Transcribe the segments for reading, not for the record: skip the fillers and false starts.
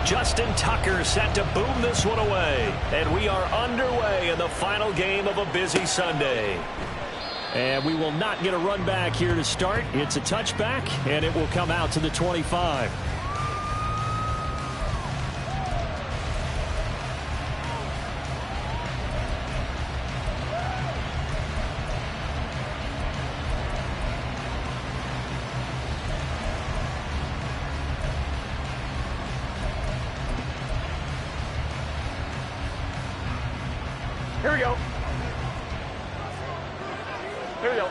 Justin Tucker set to boom this one away. And we are underway in the final game of a busy Sunday. And we will not get a run back here to start. It's a touchback, and it will come out to the 25. Here we go. Here we go.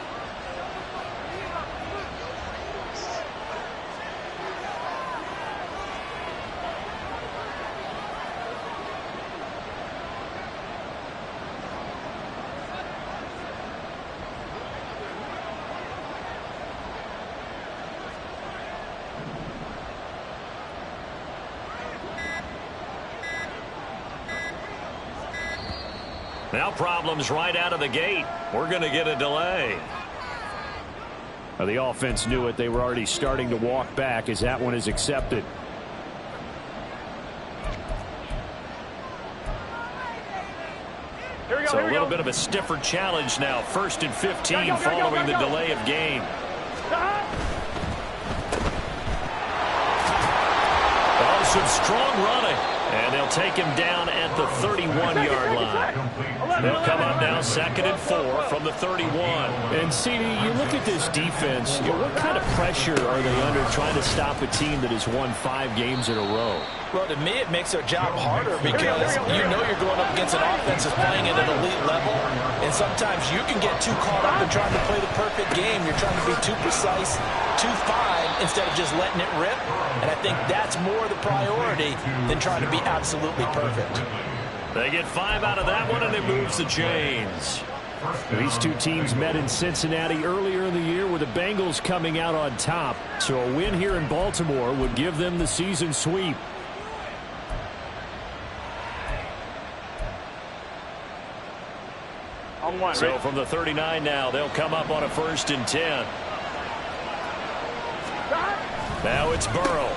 Now problems right out of the gate. We're going to get a delay. The offense knew it. They were already starting to walk back as that one is accepted. Here we go. So Here we a little go. bit of a stiffer challenge now. 1st and 15 following the delay of game. Oh, some strong running. And they'll take him down at the 31-yard line. They'll come up now 2nd and 4 from the 31. And, CD, you look at this defense, what kind of pressure are they under trying to stop a team that has won 5 games in a row? Well, to me, it makes their job harder because you know you're going up against an offense that's playing at an elite level, and sometimes you can get too caught up in trying to play the perfect game. You're trying to be too precise, too fine, instead of just letting it rip, and I think that's more the priority than trying to be absolutely perfect. They get 5 out of that one, and it moves the chains. These two teams met in Cincinnati earlier in the year with the Bengals coming out on top. So a win here in Baltimore would give them the season sweep. So from the 39 now, they'll come up on a 1st and 10. Now it's Burrow.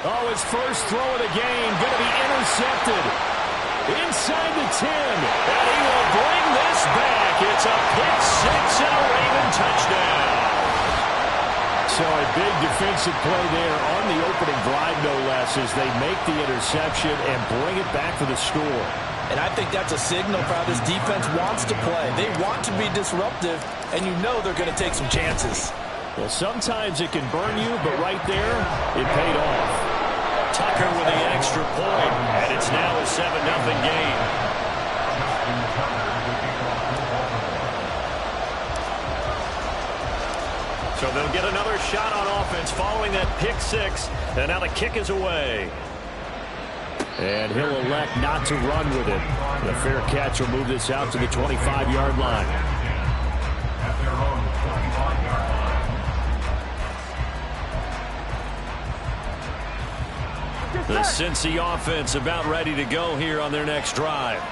Oh, his first throw of the game going to be intercepted. Inside the 10. And he will bring this back. It's a pick 6 and a Raven touchdown. So a big defensive play there on the opening drive, no less, as they make the interception and bring it back for the score. And I think that's a signal for how this defense wants to play. They want to be disruptive, and you know they're going to take some chances. Well, sometimes it can burn you, but right there, it paid off. Tucker with the extra point, and it's now a 7-0 game. So they'll get another shot on offense following that pick 6, and now the kick is away. And he'll elect not to run with it. The fair catch will move this out to the 25-yard line. The Cincy offense about ready to go here on their next drive.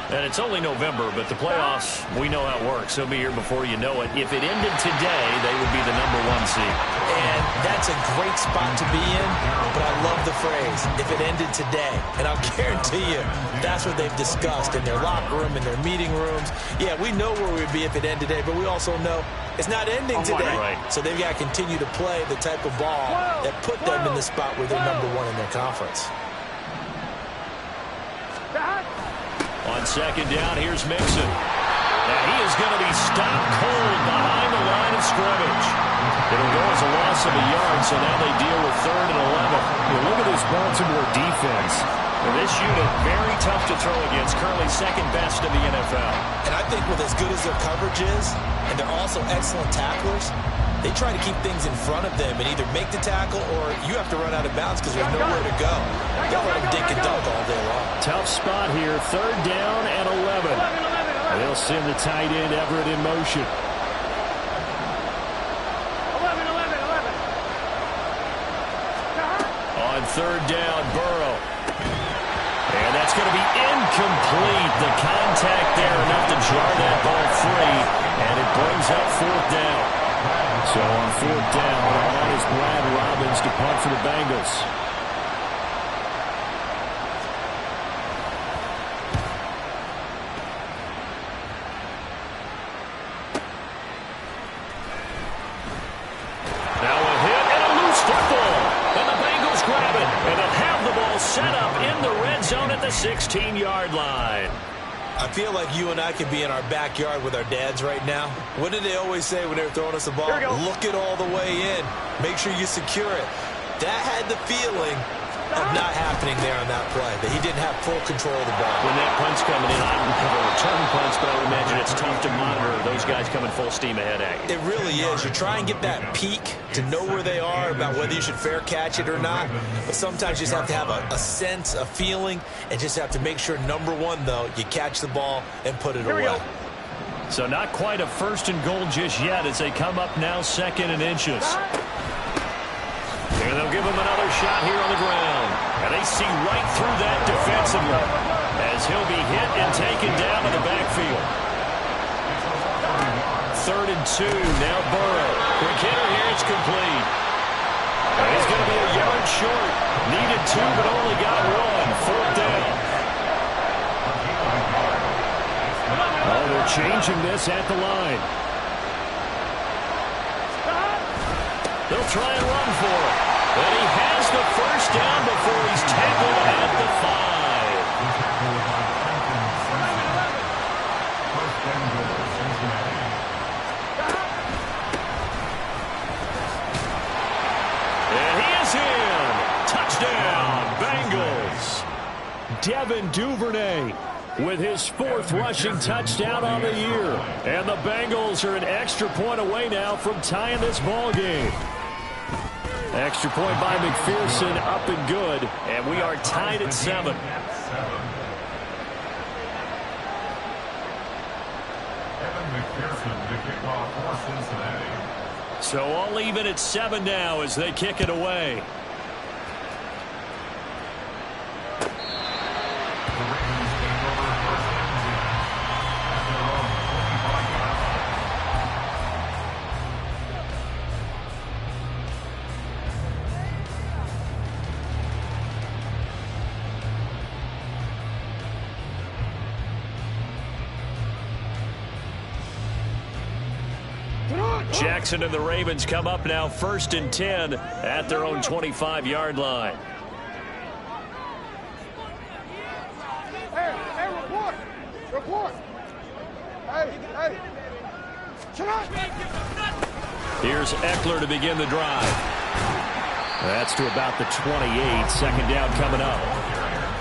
And it's only November, but the playoffs, we know how it works. They'll be here before you know it. If it ended today, they would be the #1 seed. And that's a great spot to be in, but I love the phrase, if it ended today. And I'll guarantee you, that's what they've discussed in their locker room, in their meeting rooms. Yeah, we know where we'd be if it ended today, but we also know it's not ending today. Right. So they've got to continue to play the type of ball that put them in the spot where they're #1 in their conference. On 2nd down, here's Mixon. And he is going to be stopped cold behind the line of scrimmage. It'll go as a loss of a yard, so now they deal with 3rd and 11. Well, look at this Baltimore defense. And this unit, very tough to throw against, currently 2nd best in the NFL. And I think with as good as their coverage is, and they're also excellent tacklers, they try to keep things in front of them and either make the tackle or you have to run out of bounds because there's nowhere to go. They'll let them dink and dunk all day long. Tough spot here. 3rd down and 11. And they'll send the tight end Everett in motion. 11. On 3rd down, Burrow. And that's going to be incomplete. The contact there enough to jar that ball free. And it brings up 4th down. So on 4th down, on is Brad Robbins to punt for the Bengals. 16-yard line. I feel like you and I could be in our backyard with our dads right now. What did they always say when they were throwing us the ball? Look it all the way in. Make sure you secure it. That had the feeling of not happening there on that play, that he didn't have full control of the ball. When that punt's coming in, I don't have a return punch, but I would imagine it's tough to monitor those guys coming full steam ahead at you. It really is. You try and get that peek to know where they are, about whether you should fair catch it or not. But sometimes you just have to have a sense, a feeling, and just have to make sure, number one, though, you catch the ball and put it away. So not quite a first and goal just yet as they come up now 2nd and inches. And they'll give him another shot here on the ground. And they see right through that defensively as he'll be hit and taken down in the backfield. 3rd and 2. Now Burrow. Quick hitter here. It's complete. And he's going to be a yard short. Needed 2, but only got 1. 4th down. Oh, they're changing this at the line. They'll try and run for it. And he has the first down before he's tackled at the 5. And he is in. Touchdown, Bengals. Devin Duvernay with his 4th rushing touchdown on the year. And the Bengals are an extra point away now from tying this ball game. Extra point by McPherson, up and good, and we are tied at 7. So all even at 7 now as they kick it away. Jackson and the Ravens come up now 1st and 10 at their own 25-yard line. Hey, report! Report! Hey! Here's Eckler to begin the drive. That's to about the 28. 2nd down coming up.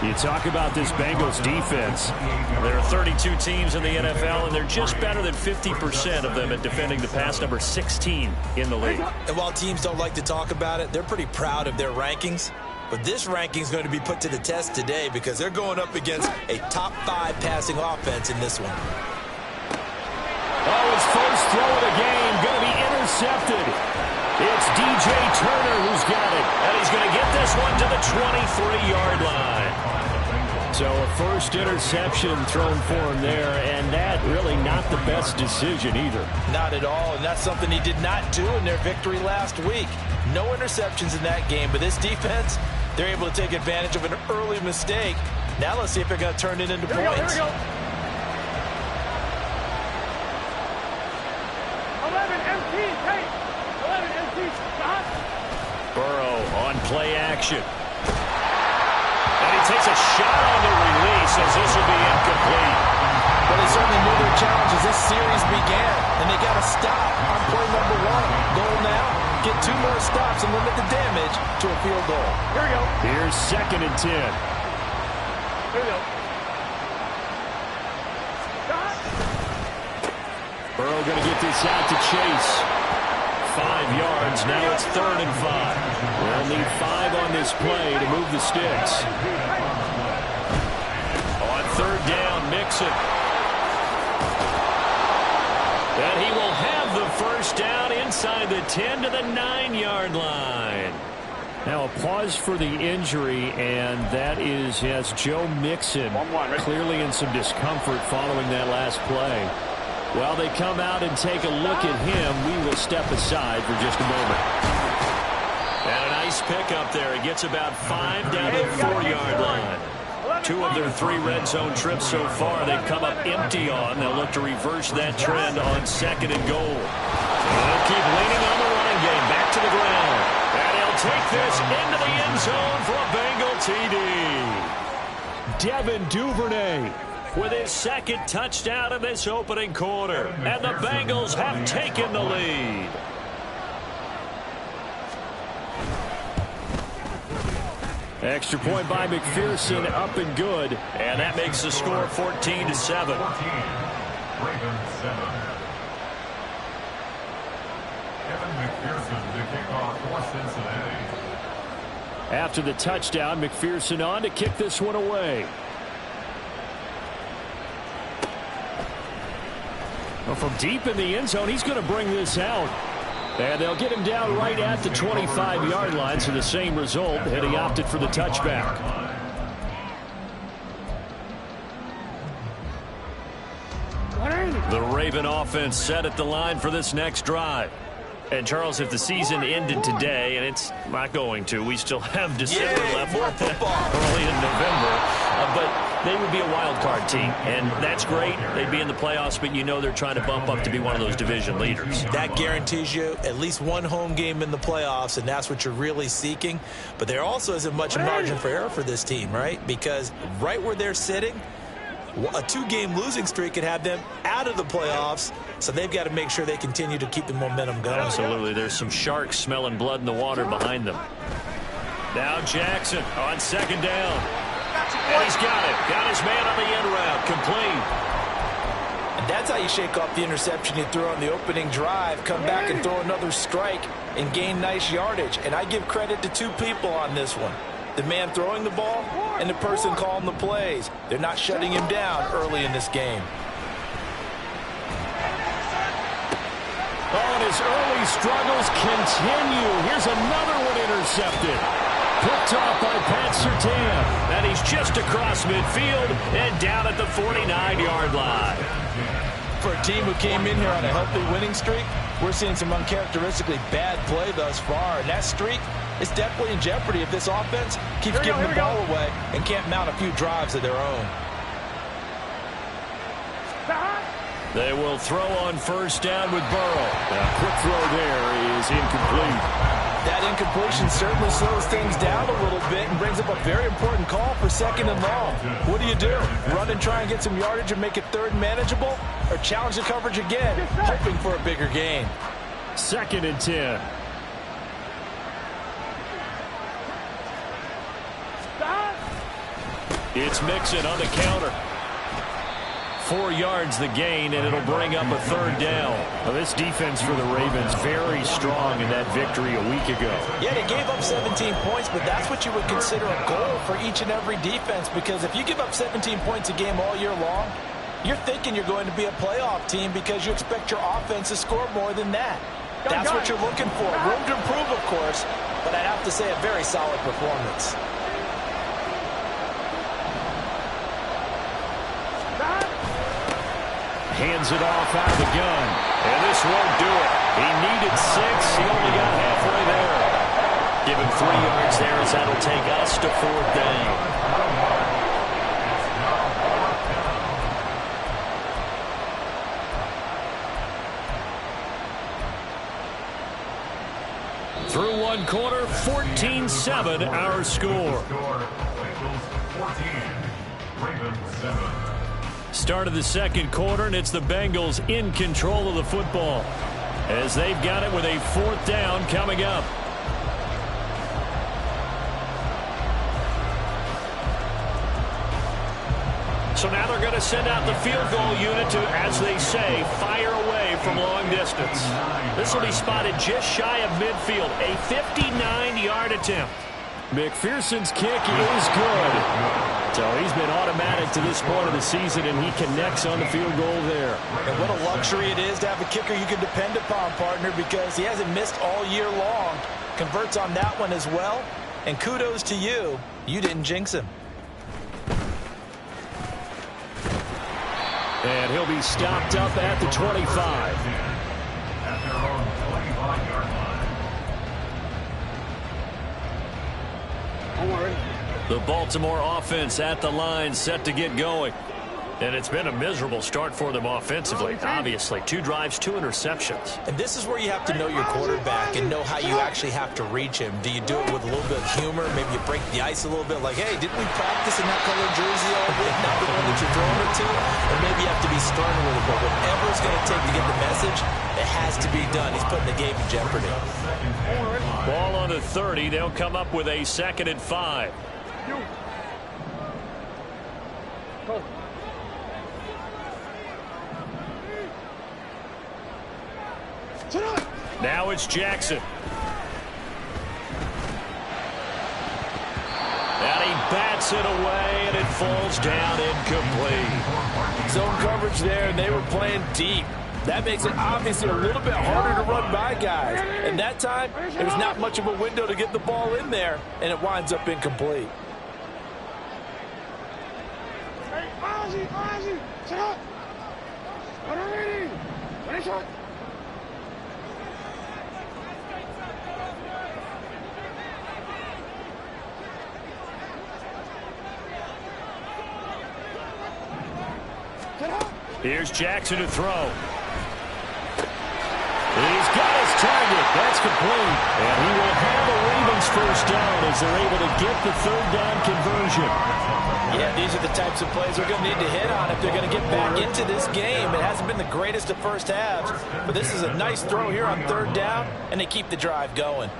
You talk about this Bengals defense. There are 32 teams in the NFL, and they're just better than 50% of them at defending the pass, number 16 in the league. And while teams don't like to talk about it, they're pretty proud of their rankings. But this ranking is going to be put to the test today because they're going up against a top 5 passing offense in this one. Oh, his first throw of the game going to be intercepted. It's DJ Turner who's got it, and he's going to get this one to the 23-yard line. So a first interception thrown for him there, and that really not the best decision either. Not at all, and that's something he did not do in their victory last week. No interceptions in that game, but this defense, they're able to take advantage of an early mistake. Now let's see if they're going to turn it into points. Here we go. 11 MTs, hey! 11 MTs, stop! Burrow on play action. And he takes a shot on the release as this will be incomplete. Well, they certainly knew their challenge as this series began, and they got to stop on play number 1. Goal now, get 2 more stops and limit the damage to a field goal. Here we go. Here's 2nd and 10. Here we go. Stop! Burrow going to get this out to Chase. 5 yards. Now it's 3rd and 5. They'll need 5 on this play to move the sticks. On 3rd down, Mixon. And he will have the first down inside the 10 to the 9-yard line. Now a pause for the injury, and that is, yes, Joe Mixon clearly in some discomfort following that last play. While they come out and take a look at him, we will step aside for just a moment. And a nice pickup there. He gets about 5 down to the 4-yard line. 2 of their 3 red zone trips so far they've come up empty on. They'll look to reverse that trend on 2nd and goal. And they'll keep leaning on the run game. Back to the ground. And he'll take this into the end zone for a Bengal TD. Devin Duvernay with his second touchdown in this opening quarter. And the Bengals have taken the lead. Extra point by McPherson, up and good. And that makes the score 14-7. After the touchdown, McPherson on to kick this one away. Well, from deep in the end zone, he's going to bring this out. And they'll get him down right at the 25-yard line, so the same result, and he opted for the touchback. The Raven offense set at the line for this next drive. And, Charles, if the season ended today, and it's not going to, we still have December left, early in November, but they would be a wild card team, and that's great. They'd be in the playoffs, but you know they're trying to bump up to be one of those division leaders. That guarantees you at least one home game in the playoffs, and that's what you're really seeking. But there also isn't much margin for error for this team, right? Because right where they're sitting, a two-game losing streak could have them out of the playoffs, so they've got to make sure they continue to keep the momentum going. Absolutely. There's some sharks smelling blood in the water behind them. Now Jackson on second down. And he's got it. Got his man on the end route. Complete. And that's how you shake off the interception you threw on the opening drive, come back and throw another strike and gain nice yardage. And I give credit to two people on this one. The man throwing the ball and the person calling the plays. They're not shutting him down early in this game. Oh, and his early struggles continue. Here's another one intercepted. Picked off by Pat Surtain. And he's just across midfield and down at the 49-yard line. For a team who came in here on a healthy winning streak, we're seeing some uncharacteristically bad play thus far. And that streak is definitely in jeopardy if this offense keeps giving the ball away and can't mount a few drives of their own. They will throw on first down with Burrow. A quick throw there is incomplete. That incompletion certainly slows things down a little bit and brings up a very important call for second and long. What do? Run and try and get some yardage and make it third manageable? Or challenge the coverage again, hoping for a bigger gain? 2nd and 10. It's Mixon on the counter. 4 yards the gain, and it'll bring up a third down. Well, this defense for the Ravens very strong in that victory a week ago. Yeah, they gave up 17 points, but that's what you would consider a goal for each and every defense, because if you give up 17 points a game all year long, you're thinking you're going to be a playoff team because you expect your offense to score more than that. That's what you're looking for. Room to improve, of course, but I'd have to say a very solid performance. Hands it off out of the gun. And this won't do it. He needed 6. He only got halfway there. Give him 3 yards there as that'll take us to 4th down. Through one quarter, 14-7 our score. Start of the second quarter, and it's the Bengals in control of the football as they've got it with a 4th down coming up. So now they're going to send out the field goal unit to, as they say, fire away from long distance. This will be spotted just shy of midfield, a 59-yard attempt. McPherson's kick is good. So he's been automatic to this point of the season, and he connects on the field goal there. And what a luxury it is to have a kicker you can depend upon, partner, because he hasn't missed all year long. Converts on that one as well. And kudos to you. You didn't jinx him. And he'll be stopped up at the 25. At their own 25-yard line. The Baltimore offense at the line, set to get going. And it's been a miserable start for them offensively, obviously. 2 drives, 2 interceptions. And this is where you have to know your quarterback and know how you actually have to reach him. Do you do it with a little bit of humor? Maybe you break the ice a little bit, like, hey, didn't we practice in that color jersey all week? Not the one that you're throwing it to? And maybe you have to be stern with it, but whatever it's going to take to get the message, it has to be done. He's putting the game in jeopardy. Ball on the 30. They'll come up with a 2nd and 5. Go. Now it's Jackson. And he bats it away, and it falls down incomplete. Zone coverage there, and they were playing deep. That makes it obviously a little bit harder to run by guys. And that time, there's not much of a window to get the ball in there, and it winds up incomplete. Here's Jackson to throw. He's got his target. That's complete. And he will have a Ravens first down as they're able to get the 3rd down conversion. Yeah, these are the types of plays they're going to need to hit on if they're going to get back into this game. It hasn't been the greatest of first halves, but this is a nice throw here on 3rd down, and they keep the drive going.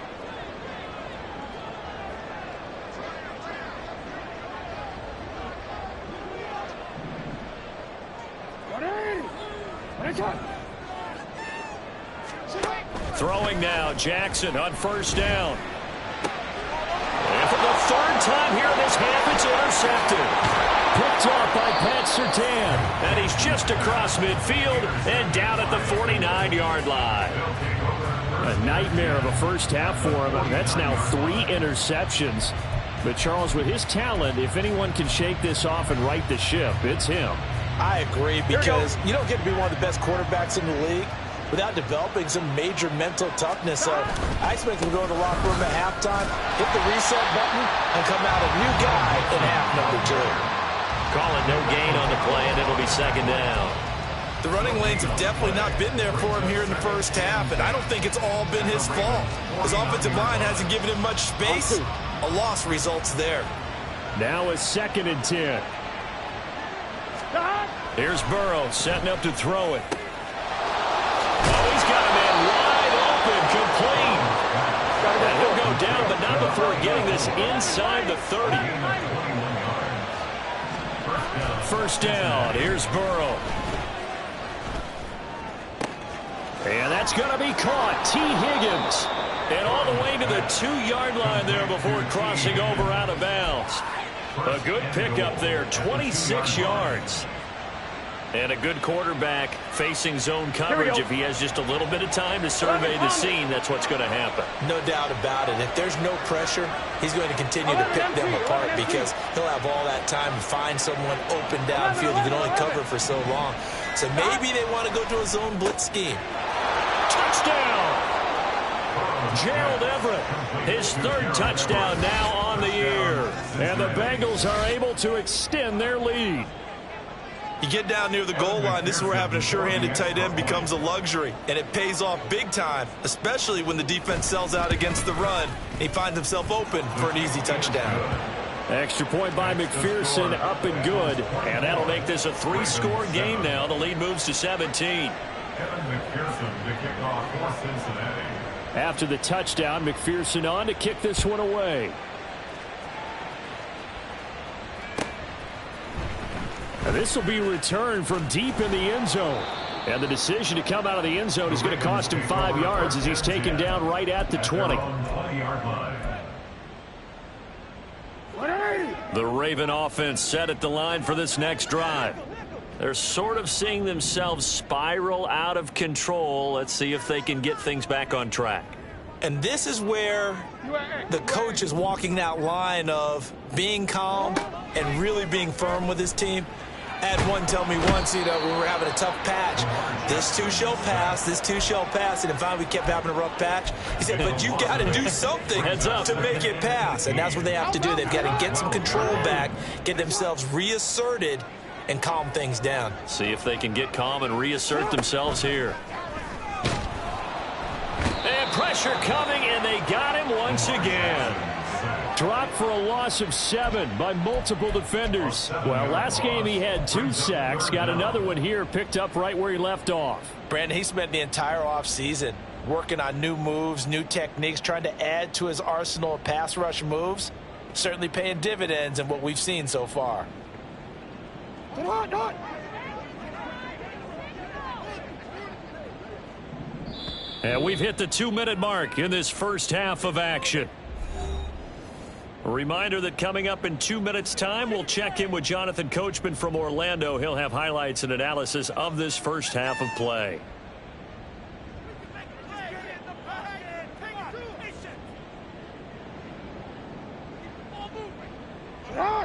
Throwing now, Jackson on 1st down. And for the 3rd time here in this half, it's intercepted. Picked up by Pat Surtain. And he's just across midfield and down at the 49-yard line. A nightmare of a first half for him. That's now 3 interceptions. But, Charles, with his talent, if anyone can shake this off and right the ship, it's him. I agree, because you don't get to be one of the best quarterbacks in the league without developing some major mental toughness. So I expect him to go to the locker room at halftime, hit the reset button, and come out a new guy in half number 2. Calling no gain on the play, and it'll be 2nd down. The running lanes have definitely not been there for him here in the first half, and I don't think it's all been his fault. His offensive line hasn't given him much space. A loss results there. Now a 2nd and 10. Here's Burrow setting up to throw it. Oh, he's got a man wide open, complete. And he'll go down, but not before getting this inside the 30. 1st down. Here's Burrow. And that's going to be caught. T. Higgins. And all the way to the 2-yard line there before crossing over out of bounds. A good pickup there, 26 yards. And a good quarterback facing zone coverage. If he has just a little bit of time to survey the scene, that's what's going to happen. No doubt about it. If there's no pressure, he's going to continue to pick them apart because he'll have all that time to find someone open downfield. He can only cover for so long. So maybe they want to go to a zone blitz scheme. Touchdown! Gerald Everett, his 3rd touchdown now on the year. And the Bengals are able to extend their lead. You get down near the goal line, this is where having a sure-handed tight end becomes a luxury, and it pays off big time, especially when the defense sells out against the run, and he finds himself open for an easy touchdown. Extra point by McPherson, up and good, and that'll make this a 3-score game now. The lead moves to 17. Kevin McPherson to kick off for Cincinnati. After the touchdown, McPherson on to kick this one away. Now this will be returned from deep in the end zone. And the decision to come out of the end zone is going to cost him 5 yards as he's taken down right at the 20. The Raven offense set at the line for this next drive. They're sort of seeing themselves spiral out of control. Let's see if they can get things back on track. And this is where the coach is walking that line of being calm and really being firm with his team. I had one tell me once, when we were having a tough patch, this too shall pass, this too shall pass, and finally we kept having a rough patch. He said, but you got to do something to make it pass, and that's what they have to do. They've got to get some control back, get themselves reasserted, and calm things down. See if they can get calm and reassert themselves here. And pressure coming, and they got him once again. Dropped for a loss of 7 by multiple defenders. Well, last game he had 2 sacks. Got another one here, picked up right where he left off. Brandon, he spent the entire offseason working on new moves, new techniques, trying to add to his arsenal of pass rush moves. Certainly paying dividends in what we've seen so far. And we've hit the 2-minute mark in this first half of action. A reminder that coming up in 2 minutes' time, we'll check in with Jonathan Coachman from Orlando. He'll have highlights and analysis of this first half of play.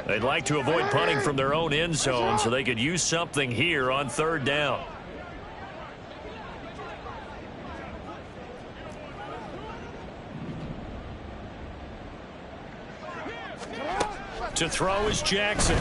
They'd like to avoid punting from their own end zone so they could use something here on 3rd down. To throw is Jackson.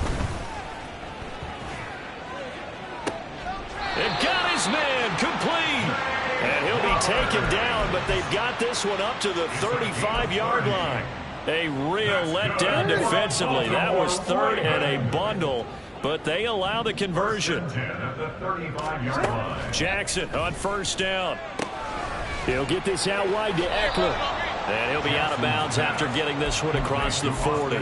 And got his man complete. And he'll be taken down, but they've got this one up to the 35-yard line. A real letdown defensively. That was 3rd and a bundle, but they allow the conversion. Jackson on 1st down. He'll get this out wide to Eckler. And he'll be out of bounds after getting this one across the 40.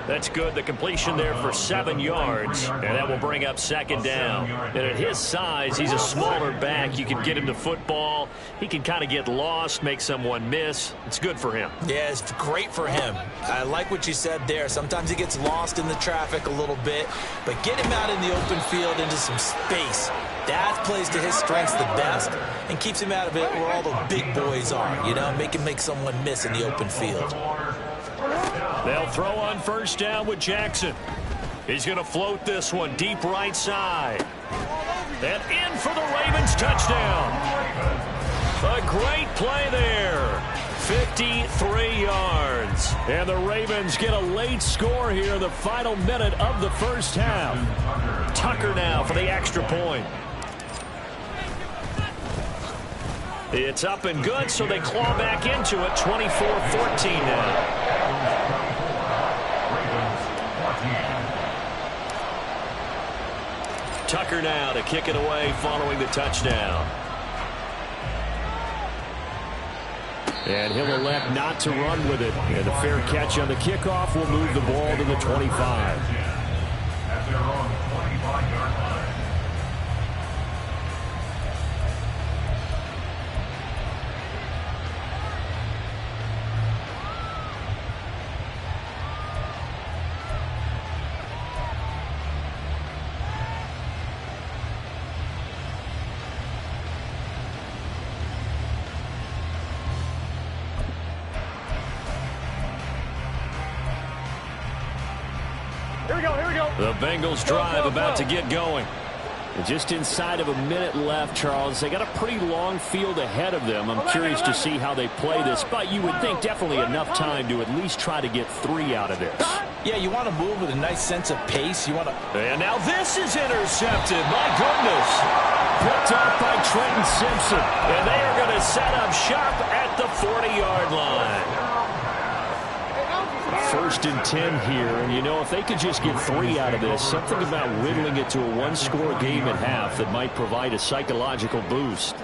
That's good. The completion there for 7 yards. And that will bring up 2nd down. And at his size, he's a smaller back. You can get him to football. He can kind of get lost, make someone miss. It's good for him. Yeah, it's great for him. I like what you said there. Sometimes he gets lost in the traffic a little bit. But get him out in the open field into some space. That plays to his strengths the best and keeps him out of it where all the big boys are. You know, make someone miss in the open field. They'll throw on 1st down with Jackson. He's going to float this one deep right side. And in for the Ravens touchdown. A great play there. 53 yards. And the Ravens get a late score here in the final minute of the first half. Tucker now for the extra point. It's up and good, so they claw back into it. 24-14 now. Tucker now to kick it away following the touchdown. And he'll elect not to run with it. And a fair catch on the kickoff will move the ball to the 25. At their own 25-yard line. The Bengals drive about to get going. Just inside of a minute left, Charles. They got a pretty long field ahead of them. I'm curious to see how they play this, but you would think definitely enough time to at least try to get 3 out of this. Yeah, you want to move with a nice sense of pace. You want to. And now this is intercepted. My goodness. Picked up by Trenton Simpson. And they are going to set up shop at the 40-yard line. 1st and 10 here, and you know, if they could just get 3 out of this, something about whittling it to a 1-score game at half that might provide a psychological boost.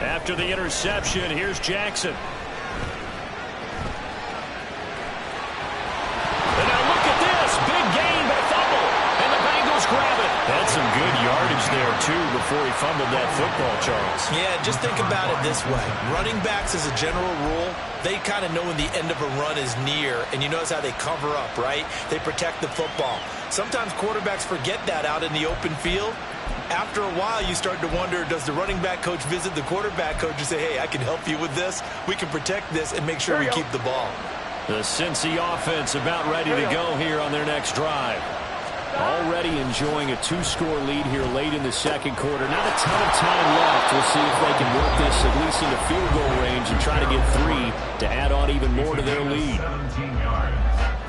After the interception, here's Jackson. And now look at this. Big gain, but a fumble. And the Bengals grab it. That's some good yardage there, too, before he fumbled that football, Charles. Yeah, just think about it this way. Running backs, as a general rule, they kind of know when the end of a run is near, and you notice how they cover up, right? They protect the football. Sometimes quarterbacks forget that out in the open field. After a while, you start to wonder, does the running back coach visit the quarterback coach and say, hey, I can help you with this. We can protect this and make sure we keep the ball. The Cincy offense about ready to go here on their next drive. Already enjoying a 2-score lead here late in the second quarter. Not a ton of time left. We'll see if they can work this at least into field goal range and try to get 3 to add on even more to their lead. 17 yards.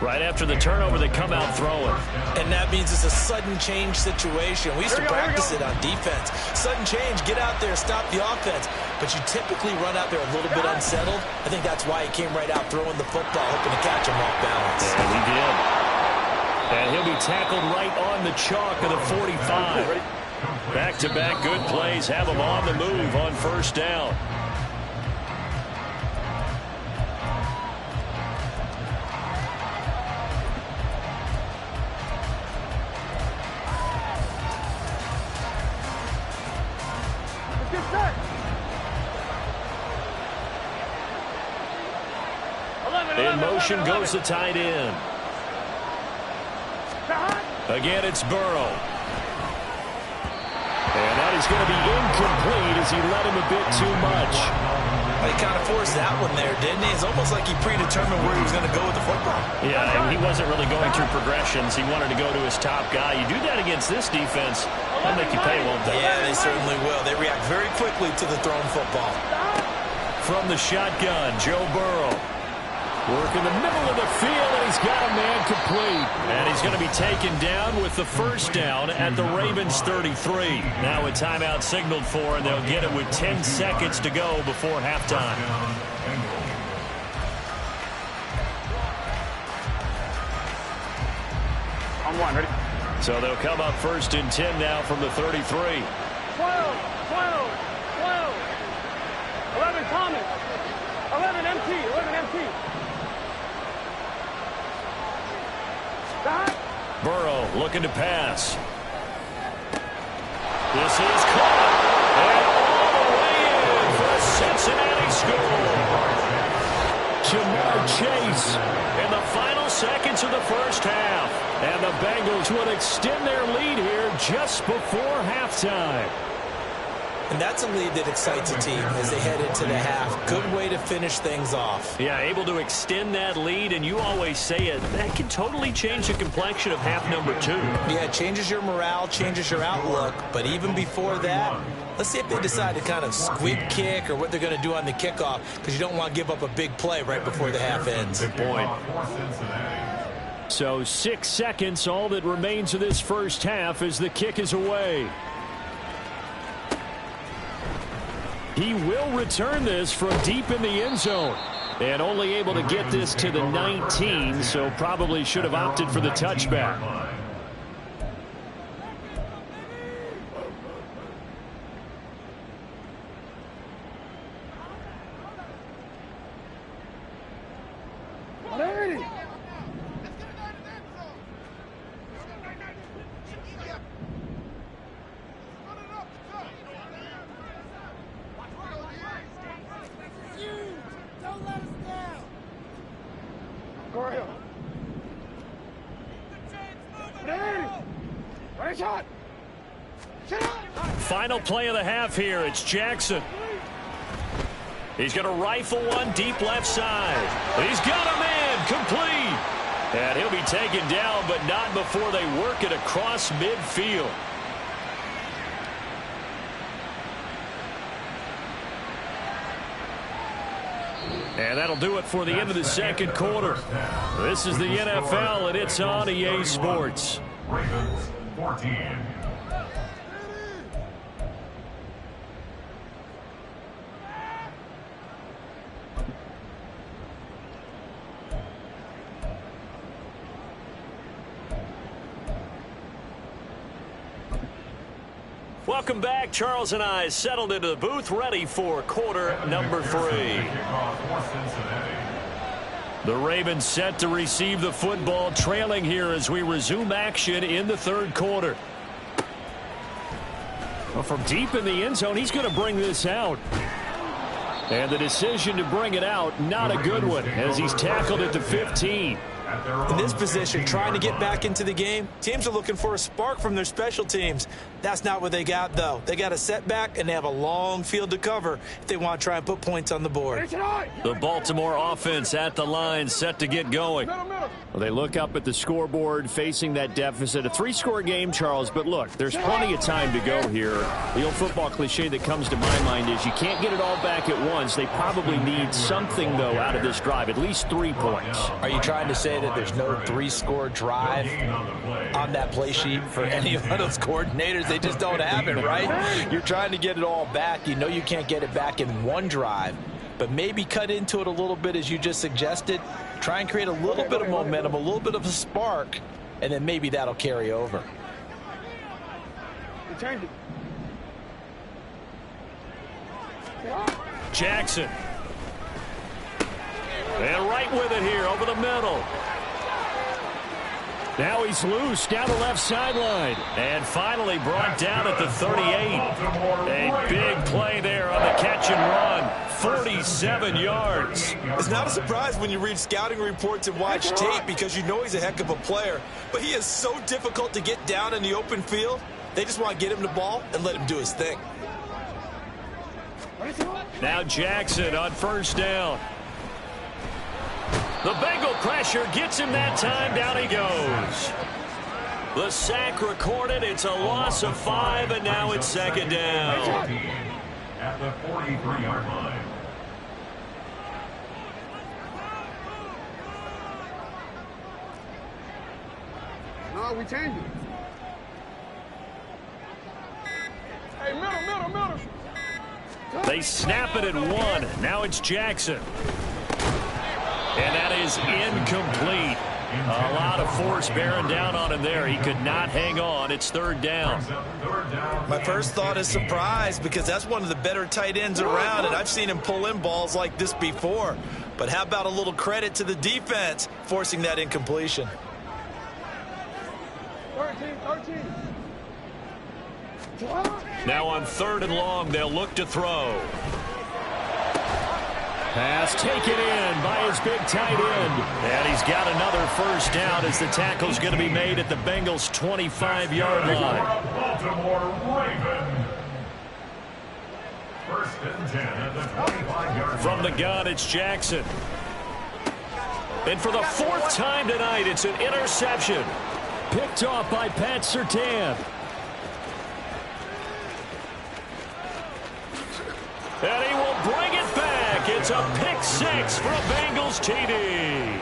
Right after the turnover, they come out throwing. And that means it's a sudden change situation. We used to practice it on defense. Sudden change, get out there, stop the offense. But you typically run out there a little bit unsettled. I think that's why he came right out throwing the football, hoping to catch him off balance. Yeah, he did. And he'll be tackled right on the chalk of the 45. Back-to-back good plays have him on the move on first down. In motion goes the tight end. Again, it's Burrow. And that is going to be incomplete as he led him a bit too much. He kind of forced that one there, didn't he? It's almost like he predetermined where he was going to go with the football. Yeah, and he wasn't really going through progressions. He wanted to go to his top guy. You do that against this defense, they'll make you pay, won't they? Yeah, they certainly will. They react very quickly to the thrown football. From the shotgun, Joe Burrow. Work in the middle of the field, and he's got a man complete. And he's going to be taken down with the first down at the Ravens 33. Now a timeout signaled for, and they'll get it with 10 seconds to go before halftime. On one, ready? So they'll come up first and 10 now from the 33. 12, 12, 12. 11 Thomas. 11 MT, 11 MT. Burrow looking to pass. This is caught. And all the way in for a Cincinnati score. Jamar Chase in the final seconds of the first half. And the Bengals will extend their lead here just before halftime. And that's a lead that excites a team as they head into the half. Good way to finish things off. Yeah, able to extend that lead, and you always say it, that can totally change the complexion of half number 2. Yeah, it changes your morale, changes your outlook. But even before that, let's see if they decide to kind of squib kick or what they're going to do on the kickoff, because you don't want to give up a big play right before the half ends. Good point. So 6 seconds, all that remains of this first half as the kick is away. He will return this from deep in the end zone. And only able to get this to the 19, so probably should have opted for the touchback. Final play of the half here. It's Jackson. He's going to rifle one deep left side. He's got a man complete. And he'll be taken down, but not before they work it across midfield. And that'll do it for the end of the second quarter. This is the NFL, and it's on EA Sports. Ravens 14. Welcome back. Charles and I settled into the booth, ready for quarter number 3. The Ravens set to receive the football, trailing here as we resume action in the third quarter. Well, from deep in the end zone, he's going to bring this out. And the decision to bring it out, not a good one, as he's tackled at the 15. In this position, trying to get back into the game, teams are looking for a spark from their special teams. That's not what they got, though. They got a setback, and they have a long field to cover if they want to try and put points on the board. The Baltimore offense at the line, set to get going. Well, they look up at the scoreboard, facing that deficit. A 3-score game, Charles, but look, there's plenty of time to go here. The old football cliche that comes to my mind is you can't get it all back at once. They probably need something, though, out of this drive, at least 3 points. Are you trying to say get it. There's no 3-score drive on that play sheet for any of those coordinators. They just don't have it, right? You're trying to get it all back. You know you can't get it back in one drive, but maybe cut into it a little bit as you just suggested. Try and create a little bit of momentum, a little bit of a spark, and then maybe that'll carry over. Change it. Jackson. And right with it here over the middle. Now he's loose down the left sideline. And finally brought down at the 38. A big play there on the catch and run. 47 yards. It's not a surprise when you read scouting reports and watch tape because you know he's a heck of a player. But he is so difficult to get down in the open field. They just want to get him the ball and let him do his thing. Now Jackson on first down. The Bengal pressure gets him that time. Down he goes. The sack recorded. It's a loss of 5, and now it's second down. At the 43-yard line. No, we changed it. Hey, middle. They snap it at 1. Now it's Jackson. And that is incomplete. A lot of force bearing down on him there. He could not hang on. It's third down. My first thought is surprise because that's one of the better tight ends around, and I've seen him pull in balls like this before. But how about a little credit to the defense forcing that incompletion? 13. Now on third and long, they'll look to throw. Pass taken in by his big tight end. And he's got another first down as the tackle's going to be made at the Bengals' 25-yard line. Baltimore Raven. First and 10 at the 25-yard line. From the gun, it's Jackson. And for the fourth time tonight, it's an interception. Picked off by Pat Surtain. And he will bring it back. It's a pick 6 for a Bengals TD.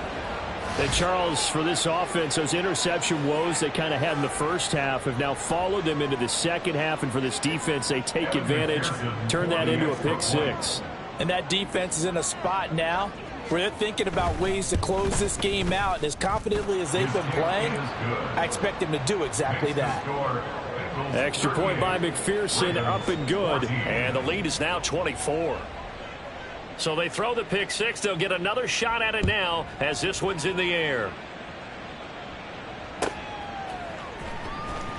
And Charles, for this offense, those interception woes they kind of had in the first half have now followed them into the second half. And for this defense, they take advantage, turn that into a pick 6. And that defense is in a spot now where they're thinking about ways to close this game out. And as confidently as they've been playing, I expect them to do exactly that. Extra point by McPherson, up and good. And the lead is now 24. So they throw the pick 6. They'll get another shot at it now as this one's in the air.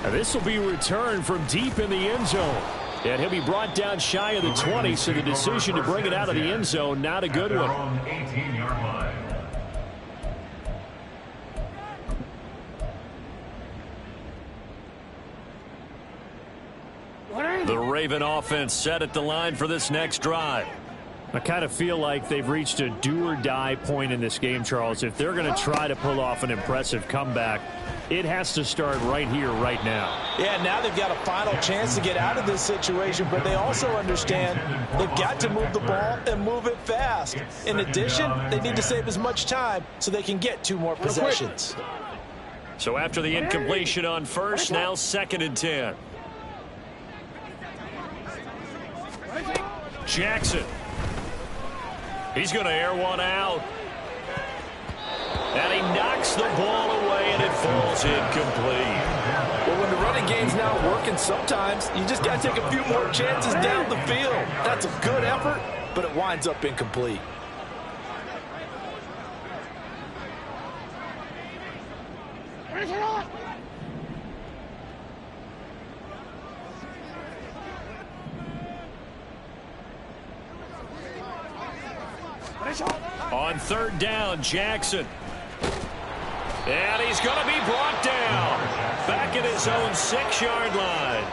And this will be returned from deep in the end zone. And he'll be brought down shy of the 20, so the decision to bring it out of the end zone, not a good one. 18-yard line. The Raven offense set at the line for this next drive. I kind of feel like they've reached a do-or-die point in this game, Charles. If they're going to try to pull off an impressive comeback, it has to start right here, right now. Yeah, now they've got a final chance to get out of this situation, but they also understand they've got to move the ball and move it fast. In addition, they need to save as much time so they can get 2 more possessions. So after the incompletion on first, now second and 10. Jackson. He's going to air one out. And he knocks the ball away, and it falls incomplete. Well, when the running game's not working, sometimes you just got to take a few more chances down the field. That's a good effort, but it winds up incomplete. On third down, Jackson. And he's going to be brought down. Back at his own 6-yard line.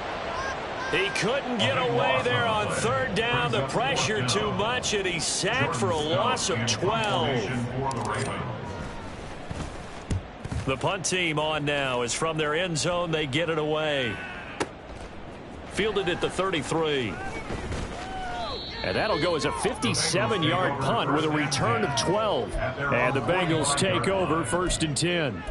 He couldn't get away there on third down. The pressure too much, and he's sacked for a loss of 12. The punt team on now is from their end zone. They get it away. Fielded at the 33. And that'll go as a 57-yard punt with a return of 12. And the Bengals take over 1st and 10.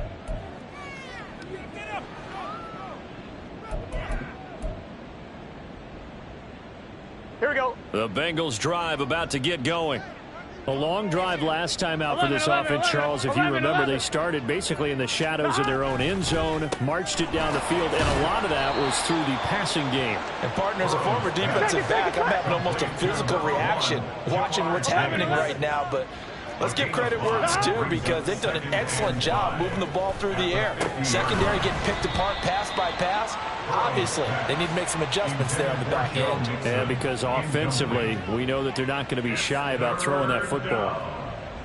Here we go. The Bengals drive about to get going. A long drive last time out for this offense, Charles. If you remember, they started basically in the shadows of their own end zone, marched it down the field, and a lot of that was through the passing game. And, partner, as a former defensive back, I'm having almost a physical reaction watching what's happening right now. But let's give credit where it's due, because they've done an excellent job moving the ball through the air. Secondary getting picked apart pass by pass. Obviously, they need to make some adjustments there on the back end. And because offensively, we know that they're not going to be shy about throwing that football.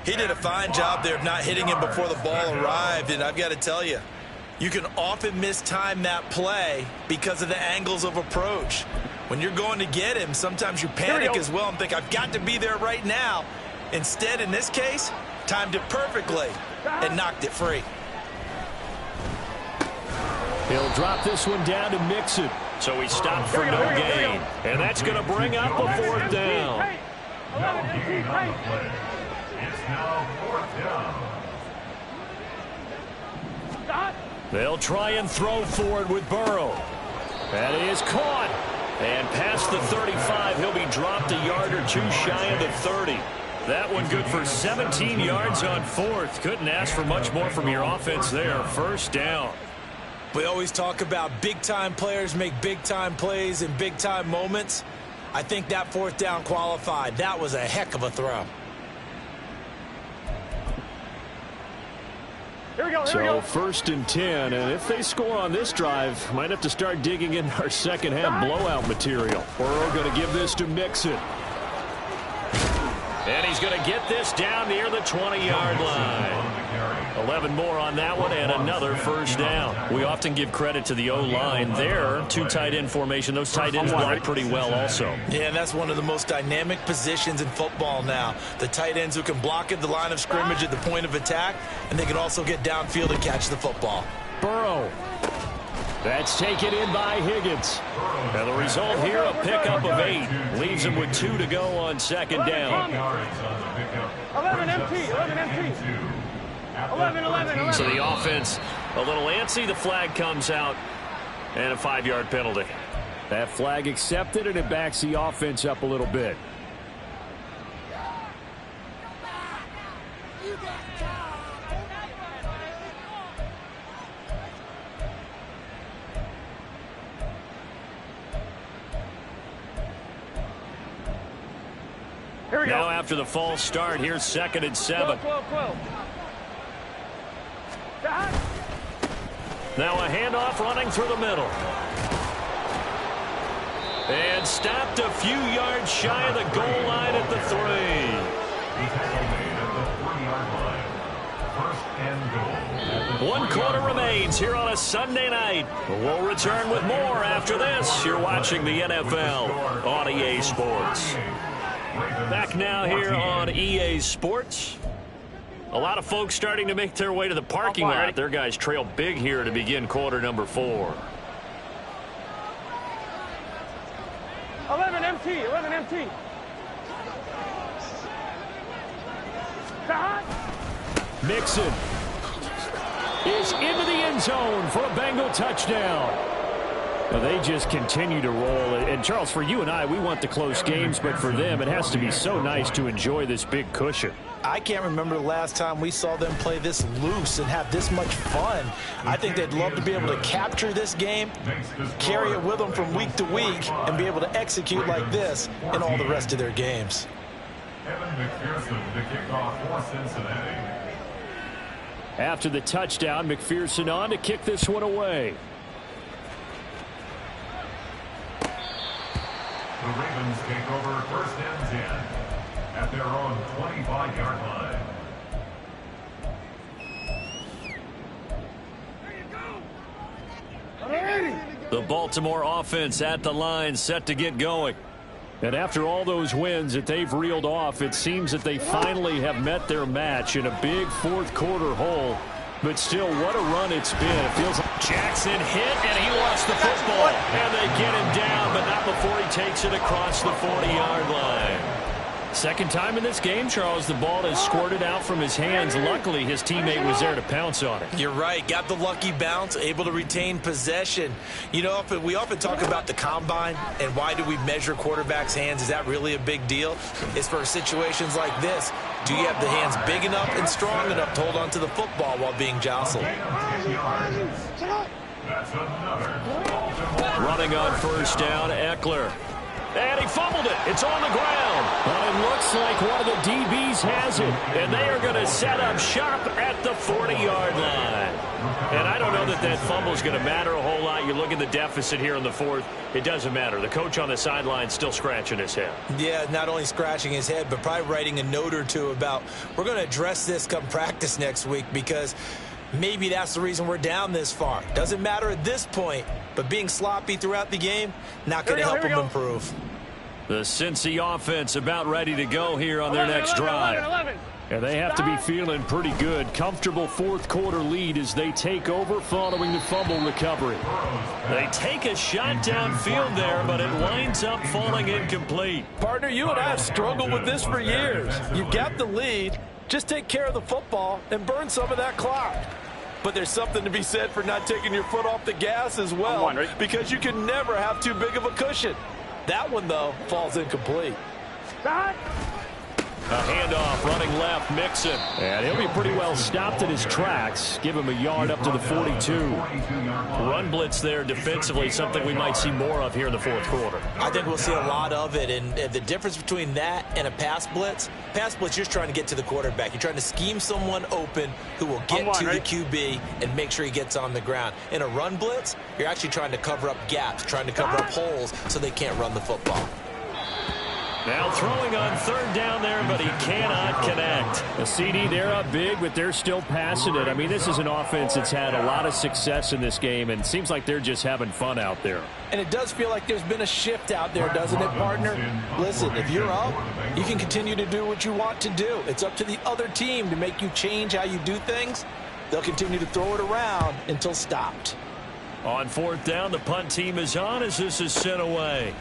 He did a fine job there of not hitting him before the ball arrived, and I've got to tell you, you can often mistime that play because of the angles of approach. When you're going to get him, sometimes you panic as well and think, I've got to be there right now. Instead, in this case, timed it perfectly and knocked it free. He'll drop this one down to Mixon. So he stopped for no gain. And that's going to bring up a 4th down. It's now 4th down. They'll try and throw for it with Burrow. That is caught. And past the 35, he'll be dropped a yard or two shy of the 30. That one good for 17 yards on 4th. Couldn't ask for much more from your offense there. 1st down. We always talk about big-time players make big-time plays in big-time moments. I think that 4th down qualified. That was a heck of a throw. Here we go. So 1st and 10, and if they score on this drive, might have to start digging in our second-half blowout material. Burrow going to give this to Mixon. And he's going to get this down near the 20-yard line. 11 more on that one, and another 1st down. We often give credit to the O-line there. 2 tight end formation. Those tight ends block pretty well also. Yeah, and that's one of the most dynamic positions in football now. The tight ends who can block at the line of scrimmage at the point of attack, and they can also get downfield and catch the football. Burrow. That's taken in by Higgins. And the result here, a pickup of 8. Leaves him with 2 to go on 2nd down. 11 empty. 11 empty. 11. So the offense a little antsy. The flag comes out, and a 5-yard penalty. That flag accepted, and it backs the offense up a little bit. Now after the false start, here's 2nd and 7. 12. Now a handoff running through the middle. And stopped a few yards shy of the goal line at the 3. 1 quarter remains here on a Sunday night. We'll return with more after this. You're watching the NFL on EA Sports. Back now here on EA Sports. A lot of folks starting to make their way to the parking lot. Their guys trail big here to begin quarter number 4. 11 empty. Mixon is into the end zone for a Bengal touchdown. Well, they just continue to roll. And, Charles, for you and I, we want the close games, but for them, it has to be so nice to enjoy this big cushion. I can't remember the last time we saw them play this loose and have this much fun. I think they'd love to be able to capture this game, carry it with them from week to week, and be able to execute like this in all the rest of their games. Evan McPherson, the kickoff for Cincinnati. After the touchdown, McPherson on to kick this one away. The Ravens take over 1st and 10 at their own 25-yard line. The Baltimore offense at the line, set to get going. And after all those wins that they've reeled off, it seems that they finally have met their match in a big 4th quarter hole. But still, what a run it's been. It feels like Jackson hit, and he lost the football. And they get him down, but not before he takes it across the 40-yard line. Second time in this game, Charles, the ball has squirted out from his hands. Luckily, his teammate was there to pounce on it. You're right. Got the lucky bounce, able to retain possession. You know, we often talk about the combine and why do we measure quarterbacks' hands. Is that really a big deal? It's for situations like this. Do you have the hands big enough and strong enough to hold on to the football while being jostled? Running on first down, Eckler. And he fumbled it. It's on the ground. But it looks like one of the DBs has it. And they are going to set up shop at the 40-yard line. And I don't know that that fumble is going to matter a whole lot. You look at the deficit here in the fourth. It doesn't matter. The coach on the sideline still scratching his head. Yeah, not only scratching his head, but probably writing a note or two about we're going to address this come practice next week because maybe that's the reason we're down this far. Doesn't matter at this point, but being sloppy throughout the game, not going to help them improve. The Cincy offense about ready to go here on their next drive. And they have to be feeling pretty good. Comfortable fourth quarter lead as they take over following the fumble recovery. They take a shot downfield there, but it winds up falling incomplete. Partner, you and I have struggled with this for years. You've got the lead. Just take care of the football and burn some of that clock. But there's something to be said for not taking your foot off the gas as well, because you can never have too big of a cushion. That one, though, falls incomplete. A handoff, running left, Mixon. And he'll be pretty well stopped in his tracks. Give him a yard up to the 42. Run blitz there defensively, something we might see more of here in the fourth quarter. I think we'll see a lot of it. And the difference between that and a pass blitz, you're just trying to get to the quarterback. You're trying to scheme someone open who will get to the QB and make sure he gets on the ground. In a run blitz, you're actually trying to cover up gaps, trying to cover up holes so they can't run the football. Now throwing on third down there, but he cannot connect. The CD, they're up big, but they're still passing it. I mean, this is an offense that's had a lot of success in this game, and it seems like they're just having fun out there. And it does feel like there's been a shift out there, doesn't it, partner? Listen, if you're up, you can continue to do what you want to do. It's up to the other team to make you change how you do things. They'll continue to throw it around until stopped. On fourth down, the punt team is on as this is sent away.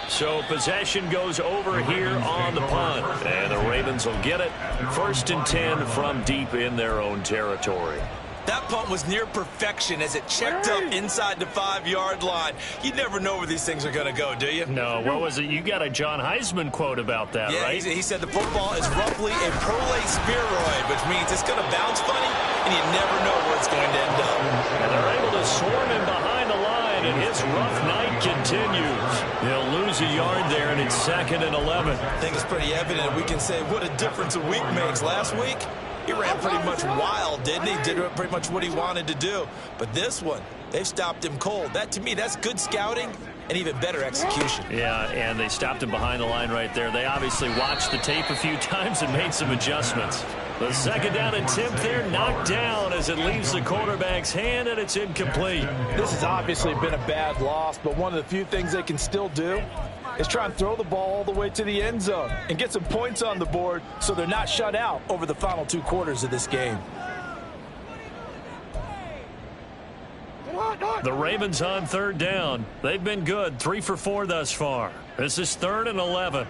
So possession goes over here on the punt. And the Ravens will get it. 1st and 10 from deep in their own territory. That punt was near perfection as it checked up inside the 5-yard line. You never know where these things are going to go, do you? No, what was it? You got a John Heisman quote about that, right? He said the football is roughly a prolate spheroid, which means it's going to bounce funny, and you never know where it's going to end up. And they're able to swarm him behind the line, and his rough night continues. They'll lose a yard there, and it's 2nd and 11. I think it's pretty evident. We can say what a difference a week makes. Last week, he ran pretty much wild, didn't he? Did pretty much what he wanted to do. But this one, they've stopped him cold. That, to me, that's good scouting and even better execution. Yeah, and they stopped him behind the line right there. They obviously watched the tape a few times and made some adjustments. The 2nd down attempt there knocked down as it leaves the quarterback's hand, and it's incomplete. This has obviously been a bad loss, but one of the few things they can still do is try and throw the ball all the way to the end zone and get some points on the board so they're not shut out over the final 2 quarters of this game. The Ravens on 3rd down. They've been good, 3 for 4 thus far. This is 3rd and 11.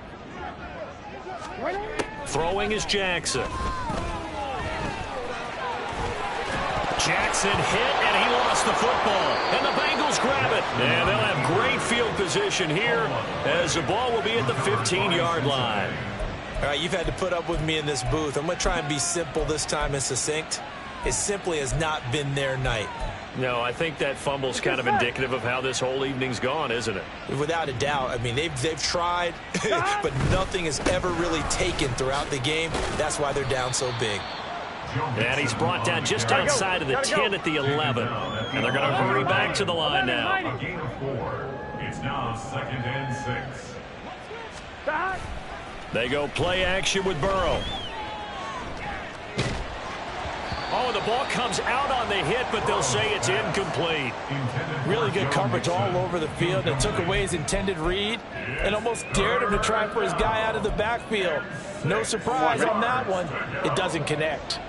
Throwing is Jackson. Jackson hit, and he lost the football. And the Bengals grab it. And they'll have great field position here as the ball will be at the 15-yard line. All right, you've had to put up with me in this booth. I'm going to try and be simple this time and succinct. It simply has not been their night. No, I think that fumble's kind of indicative of how this whole evening's gone, isn't it? Without a doubt. I mean, they've tried, but nothing has ever really taken throughout the game. That's why they're down so big. And he's brought down just outside of the 10 at the 11. And they're going to hurry back to the line now. A gain of 4. It's now 2nd and 6. They go play action with Burrow. Oh, the ball comes out on the hit, but they'll say it's incomplete. Really good coverage all over the field. It took away his intended read and almost dared him to try for his guy out of the backfield. No surprise on that one. It doesn't connect.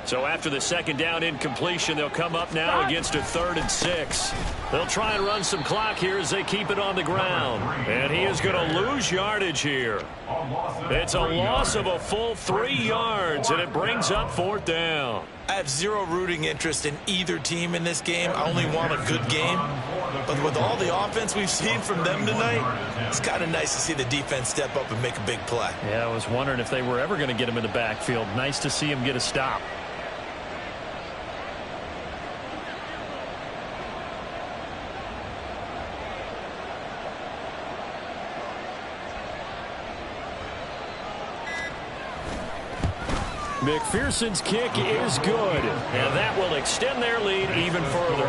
So after the second down incompletion, they'll come up now against a 3rd and 6. They'll try and run some clock here as they keep it on the ground. And he is going to lose yardage here. It's a loss of a full 3 yards, and it brings up 4th down. I have zero rooting interest in either team in this game. I only want a good game. But with all the offense we've seen from them tonight, it's kind of nice to see the defense step up and make a big play. Yeah, I was wondering if they were ever going to get him in the backfield. Nice to see him get a stop. McPherson's kick is good, and that will extend their lead even further.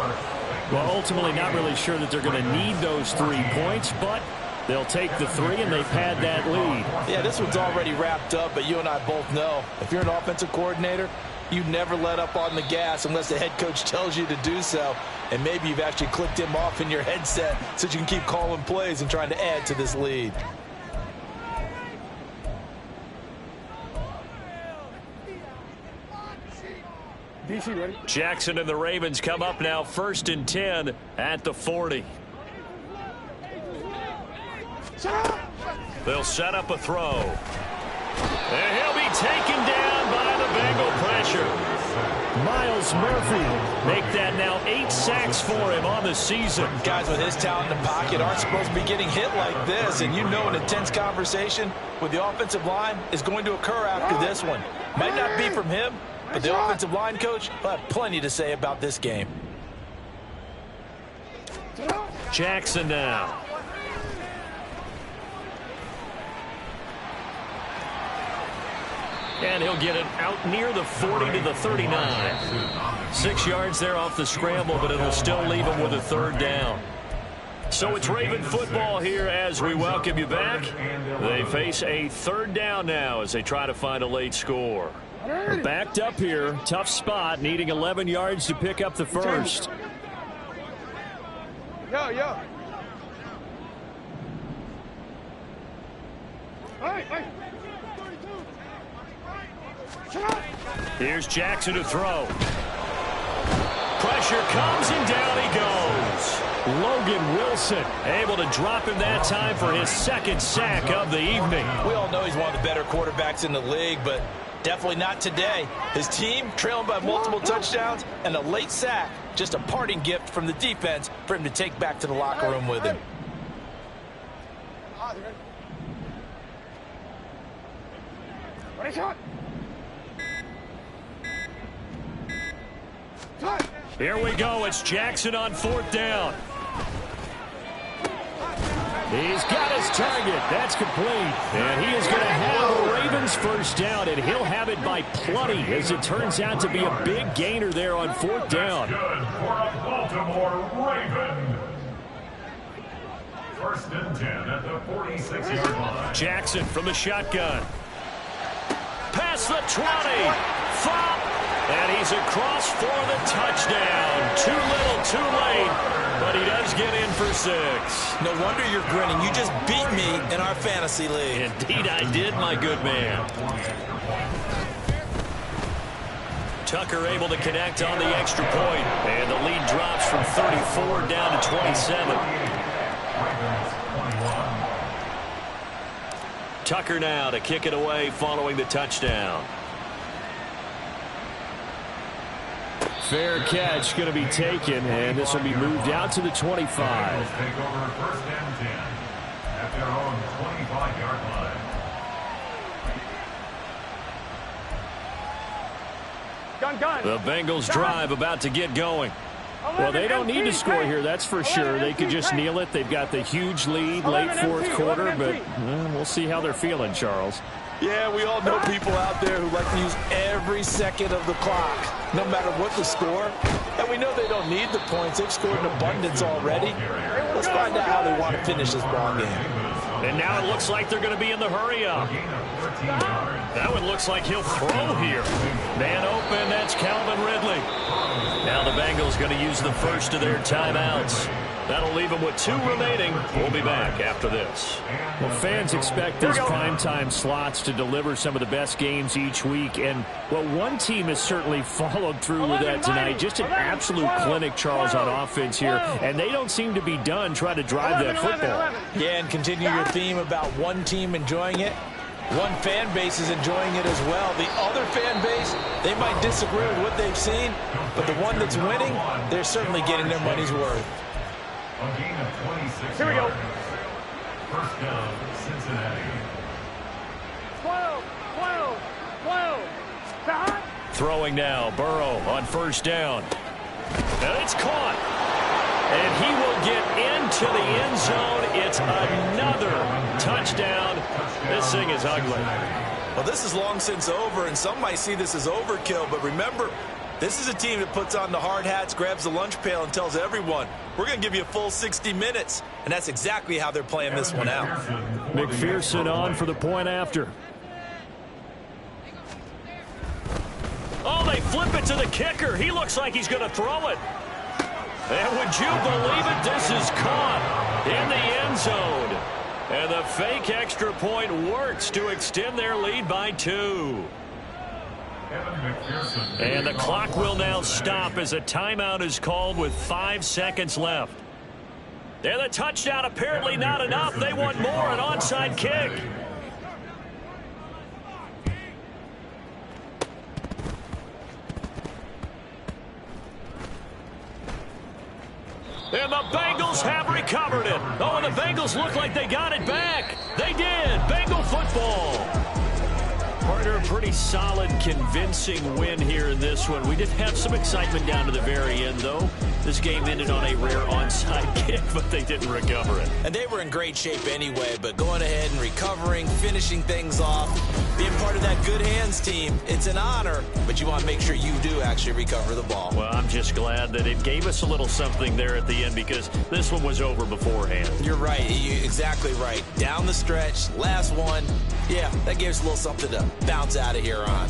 Well, ultimately not really sure that they're going to need those 3 points, but they'll take the 3 and they pad that lead. Yeah, this one's already wrapped up, but you and I both know if you're an offensive coordinator, you never let up on the gas unless the head coach tells you to do so, and maybe you've actually clicked him off in your headset so you can keep calling plays and trying to add to this lead. DC ready? Jackson and the Ravens come up now 1st and 10 at the 40. They'll set up a throw. And he'll be taken down by the Bengal pressure. Miles Murphy make that now 8 sacks for him on the season. Guys with his talent in the pocket aren't supposed to be getting hit like this, and you know an intense conversation with the offensive line is going to occur after this one. Might not be from him, but the offensive line coach will have plenty to say about this game. Jackson now. And he'll get it out near the 40 to the 39. 6 yards there off the scramble, but it'll still leave him with a 3rd down. So it's Raven football here as we welcome you back. They face a 3rd down now as they try to find a late score. We're backed up here. Tough spot, needing 11 yards to pick up the first. Yo. Hey. Here's Jackson to throw. Pressure comes and down he goes. Logan Wilson able to drop him that time for his 2nd sack of the evening. We all know he's one of the better quarterbacks in the league, but definitely not today. His team trailing by multiple touchdowns and a late sack. Just a parting gift from the defense for him to take back to the locker room with him. Here we go. It's Jackson on 4th down. He's got his target. That's complete. And he is going to have the Ravens first down, and he'll have it by plenty as it turns out to be a big gainer there on 4th down. Good for a Baltimore Raven. 1st and 10 at the 46-yard line. Jackson from the shotgun. Past the 20. Flop. And he's across for the touchdown. Too little, too late. But he does get in for 6. No wonder you're grinning. You just beat me in our fantasy league. Indeed I did, my good man. Tucker able to connect on the extra point. And the lead drops from 34 down to 27. Tucker now to kick it away following the touchdown. Fair catch going to be taken, and this will be moved out to the 25. Take over 1st and 10 at their own 25-yard line. Gun. The Bengals drive about to get going. Well, they don't need to score here, that's for sure. They could just kneel it. They've got the huge lead late 4th quarter, but we'll see how they're feeling, Charles. Yeah, we all know people out there who like to use every second of the clock, no matter what the score. And we know they don't need the points. They've scored in abundance already. Let's find out how they want to finish this ball game. And now it looks like they're going to be in the hurry-up. That one looks like he'll throw here. Man open, that's Calvin Ridley. Now the Bengals going to use the first of their timeouts. That'll leave him with 2 remaining. We'll be back after this. Well, fans expect these primetime slots to deliver some of the best games each week. And, well, one team has certainly followed through with that tonight. Just an absolute clinic, Charles, on offense here. And they don't seem to be done trying to drive that football. Yeah, and continue your theme about one team enjoying it. One fan base is enjoying it as well. The other fan base, they might disagree with what they've seen, but the one that's winning, they're certainly getting their money's worth. A gain of 26 Here we go. yards. First down, Cincinnati. 12, 12, 12. Behind. Throwing now, Burrow on first down. And it's caught. And he will get into the end zone. It's another touchdown. This thing is ugly. Well, this is long since over, and some might see this as overkill, but remember, this is a team that puts on the hard hats, grabs the lunch pail, and tells everyone, we're going to give you a full 60 minutes. And that's exactly how they're playing this one out. McPherson on for the point after. Oh, they flip it to the kicker. He looks like he's going to throw it. And would you believe it? This is caught in the end zone. And the fake extra point works to extend their lead by 2. And the clock will now stop as a timeout is called with 5 seconds left. And the touchdown apparently not enough. They want more, an onside kick. And the Bengals have recovered it. Oh, and the Bengals look like they got it back. They did. Bengal football. Partner, a pretty solid, convincing win here in this one. We did have some excitement down to the very end, though. This game ended on a rare onside kick, but they didn't recover it. And they were in great shape anyway, but going ahead and recovering, finishing things off, being part of that good hands team, it's an honor, but you want to make sure you do actually recover the ball. Well, I'm just glad that it gave us a little something there at the end because this one was over beforehand. You're right. You're exactly right. Down the stretch, last one. Yeah, that gives us a little something to bounce out of here on.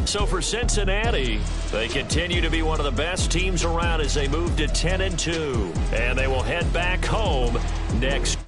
So for Cincinnati, they continue to be one of the best teams around as they move to 10-2. And they will head back home next